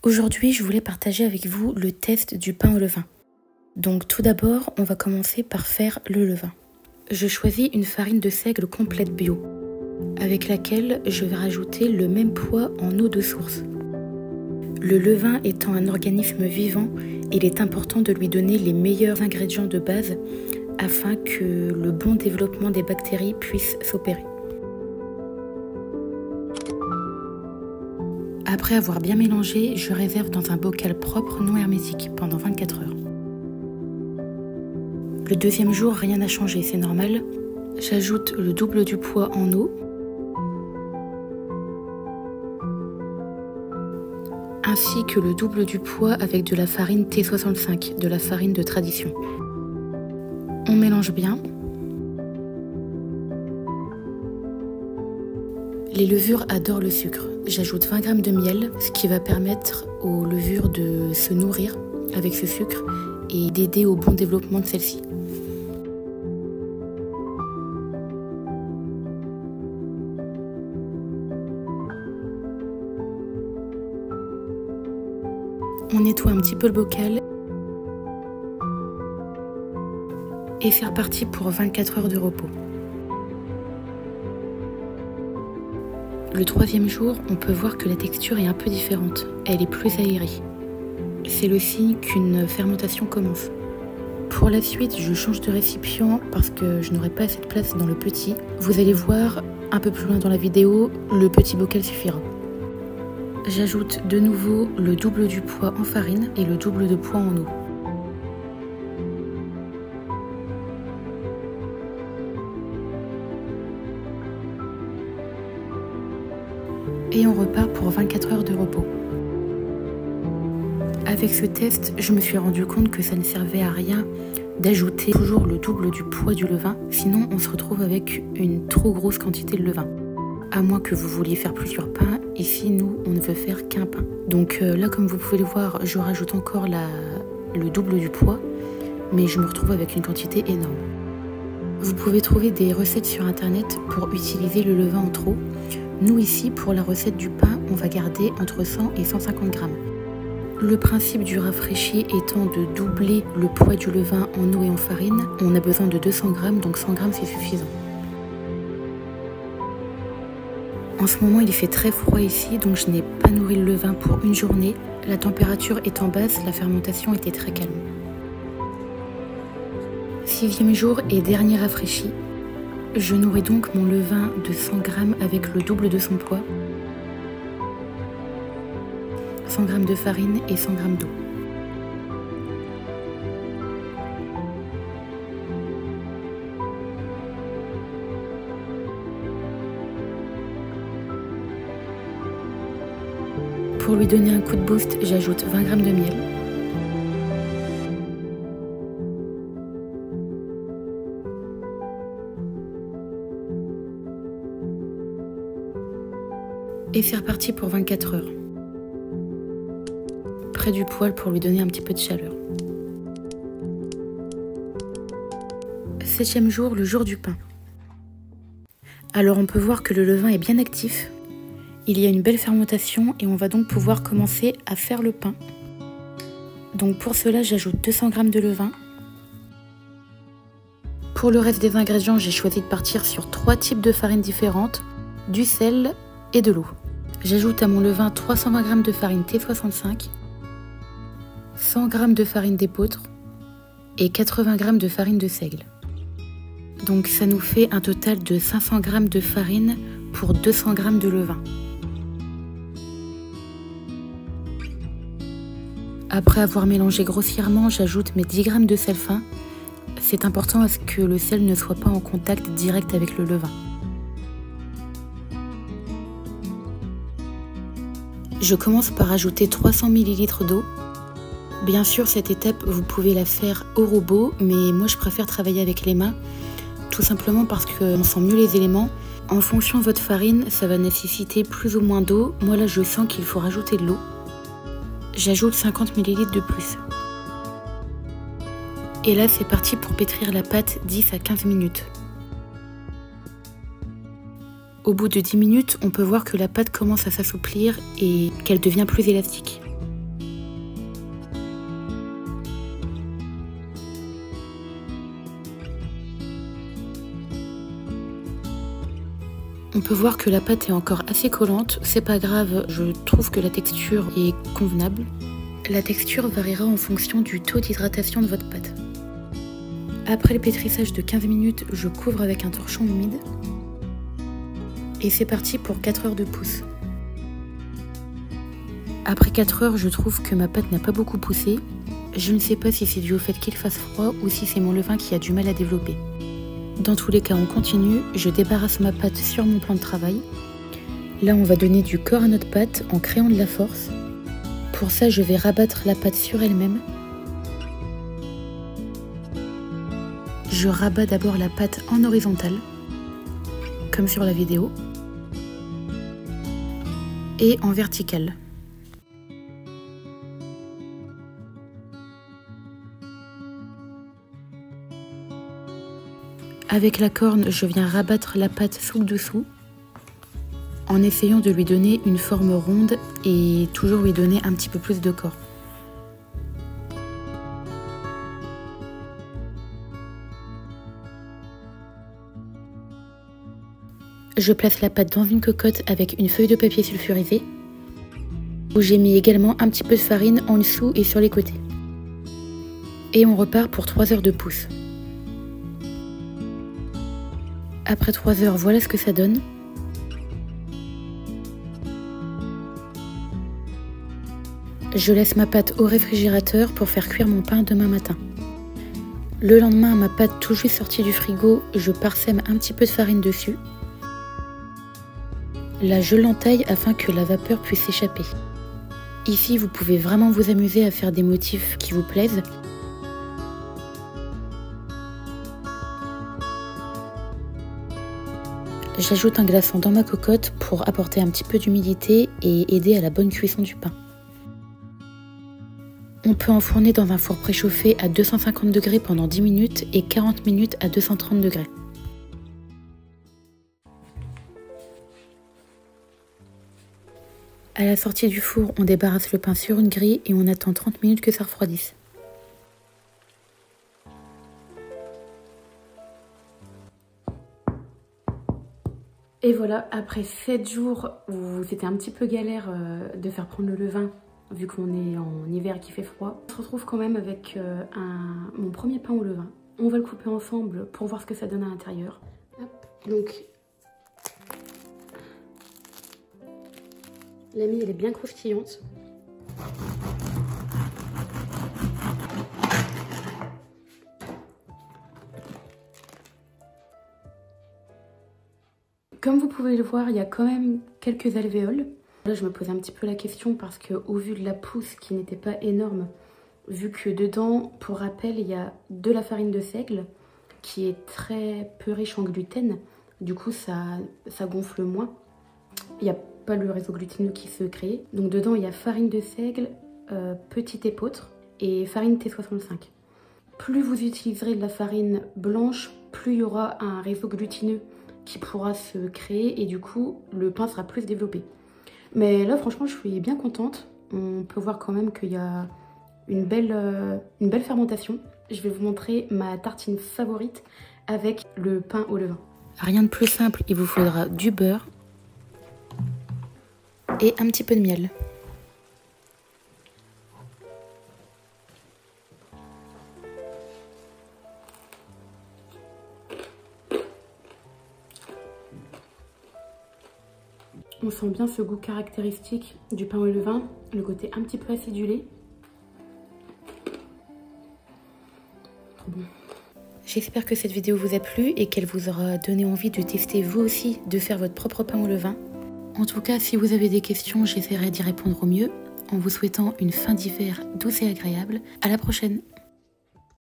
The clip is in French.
Aujourd'hui, je voulais partager avec vous le test du pain au levain. Donc tout d'abord, on va commencer par faire le levain. Je choisis une farine de seigle complète bio, avec laquelle je vais rajouter le même poids en eau de source. Le levain étant un organisme vivant, il est important de lui donner les meilleurs ingrédients de base afin que le bon développement des bactéries puisse s'opérer. Après avoir bien mélangé, je réserve dans un bocal propre non hermétique pendant 24 heures. Le deuxième jour, rien n'a changé, c'est normal. J'ajoute le double du poids en eau. Ainsi que le double du poids avec de la farine T65, de la farine de tradition. On mélange bien. Les levures adorent le sucre. J'ajoute 20 g de miel, ce qui va permettre aux levures de se nourrir avec ce sucre et d'aider au bon développement de celle-ci. On nettoie un petit peu le bocal et c'est reparti pour 24 heures de repos. Le troisième jour, on peut voir que la texture est un peu différente. Elle est plus aérée. C'est le signe qu'une fermentation commence. Pour la suite, je change de récipient parce que je n'aurai pas assez de place dans le petit. Vous allez voir un peu plus loin dans la vidéo, le petit bocal suffira. J'ajoute de nouveau le double du poids en farine et le double de poids en eau. Et on repart pour 24 heures de repos. Avec ce test, je me suis rendu compte que ça ne servait à rien d'ajouter toujours le double du poids du levain, sinon on se retrouve avec une trop grosse quantité de levain. À moins que vous vouliez faire plusieurs pains, ici nous on ne veut faire qu'un pain. Donc là comme vous pouvez le voir, je rajoute encore le double du poids, mais je me retrouve avec une quantité énorme. Vous pouvez trouver des recettes sur internet pour utiliser le levain en trop. Nous ici, pour la recette du pain, on va garder entre 100 et 150 grammes. Le principe du rafraîchi étant de doubler le poids du levain en eau et en farine, on a besoin de 200 grammes, donc 100 grammes c'est suffisant. En ce moment, il fait très froid ici, donc je n'ai pas nourri le levain pour une journée. La température étant basse, la fermentation était très calme. 6e jour et dernier rafraîchi. Je nourris donc mon levain de 100 grammes avec le double de son poids, 100 grammes de farine et 100 grammes d'eau. Pour lui donner un coup de boost, j'ajoute 20 grammes de miel. Et c'est reparti pour 24 heures. Près du poêle pour lui donner un petit peu de chaleur. 7e jour, le jour du pain. Alors on peut voir que le levain est bien actif. Il y a une belle fermentation et on va donc pouvoir commencer à faire le pain. Donc pour cela, j'ajoute 200 g de levain. Pour le reste des ingrédients, j'ai choisi de partir sur 3 types de farines différentes, du sel et de l'eau. J'ajoute à mon levain 320 g de farine T65, 100 g de farine d'épeautre et 80 g de farine de seigle. Donc ça nous fait un total de 500 g de farine pour 200 g de levain. Après avoir mélangé grossièrement, j'ajoute mes 10 g de sel fin. C'est important à ce que le sel ne soit pas en contact direct avec le levain. Je commence par ajouter 300 ml d'eau. Bien sûr, cette étape, vous pouvez la faire au robot, mais moi je préfère travailler avec les mains, tout simplement parce qu'on sent mieux les éléments. En fonction de votre farine, ça va nécessiter plus ou moins d'eau. Moi là, je sens qu'il faut rajouter de l'eau. J'ajoute 50 ml de plus. Et là, c'est parti pour pétrir la pâte 10 à 15 minutes. Au bout de 10 minutes, on peut voir que la pâte commence à s'assouplir et qu'elle devient plus élastique. On peut voir que la pâte est encore assez collante, c'est pas grave, je trouve que la texture est convenable. La texture variera en fonction du taux d'hydratation de votre pâte. Après le pétrissage de 15 minutes, je couvre avec un torchon humide. Et c'est parti pour 4 heures de pousse. Après 4 heures, je trouve que ma pâte n'a pas beaucoup poussé. Je ne sais pas si c'est dû au fait qu'il fasse froid ou si c'est mon levain qui a du mal à développer. Dans tous les cas, on continue. Je débarrasse ma pâte sur mon plan de travail. Là, on va donner du corps à notre pâte en créant de la force. Pour ça, je vais rabattre la pâte sur elle-même. Je rabats d'abord la pâte en horizontale, comme sur la vidéo, et en verticale. Avec la corne, je viens rabattre la pâte sous le dessous, en essayant de lui donner une forme ronde et toujours lui donner un petit peu plus de corps. Je place la pâte dans une cocotte avec une feuille de papier sulfurisé, où j'ai mis également un petit peu de farine en dessous et sur les côtés. Et on repart pour 3 heures de pousse. Après 3 heures, voilà ce que ça donne. Je laisse ma pâte au réfrigérateur pour faire cuire mon pain demain matin. Le lendemain, ma pâte tout juste sortie du frigo, je parsème un petit peu de farine dessus. Là, je l'entaille afin que la vapeur puisse s'échapper. Ici, vous pouvez vraiment vous amuser à faire des motifs qui vous plaisent. J'ajoute un glaçon dans ma cocotte pour apporter un petit peu d'humidité et aider à la bonne cuisson du pain. On peut enfourner dans un four préchauffé à 250 degrés pendant 10 minutes et 40 minutes à 230 degrés. À la sortie du four, on débarrasse le pain sur une grille et on attend 30 minutes que ça refroidisse. Et voilà, après 7 jours où c'était un petit peu galère de faire prendre le levain, vu qu'on est en hiver et qu'il fait froid, on se retrouve quand même avec mon premier pain au levain. On va le couper ensemble pour voir ce que ça donne à l'intérieur. Donc, la mie, elle est bien croustillante. Comme vous pouvez le voir, il y a quand même quelques alvéoles. Là, je me posais un petit peu la question parce qu'au vu de la pousse qui n'était pas énorme, vu que dedans, pour rappel, il y a de la farine de seigle qui est très peu riche en gluten. Du coup, ça gonfle moins. Il n'y a pas le réseau glutineux qui se crée. Donc dedans, il y a farine de seigle, petit épeautre et farine T65. Plus vous utiliserez de la farine blanche, plus il y aura un réseau glutineux qui pourra se créer et du coup, le pain sera plus développé. Mais là, franchement, je suis bien contente. On peut voir quand même qu'il y a une belle fermentation. Je vais vous montrer ma tartine favorite avec le pain au levain. Rien de plus simple, il vous faudra du beurre et un petit peu de miel. On sent bien ce goût caractéristique du pain au levain, le côté un petit peu acidulé. Trop bon. J'espère que cette vidéo vous a plu et qu'elle vous aura donné envie de tester vous aussi, de faire votre propre pain au levain. En tout cas, si vous avez des questions, j'essaierai d'y répondre au mieux, en vous souhaitant une fin d'hiver douce et agréable. À la prochaine!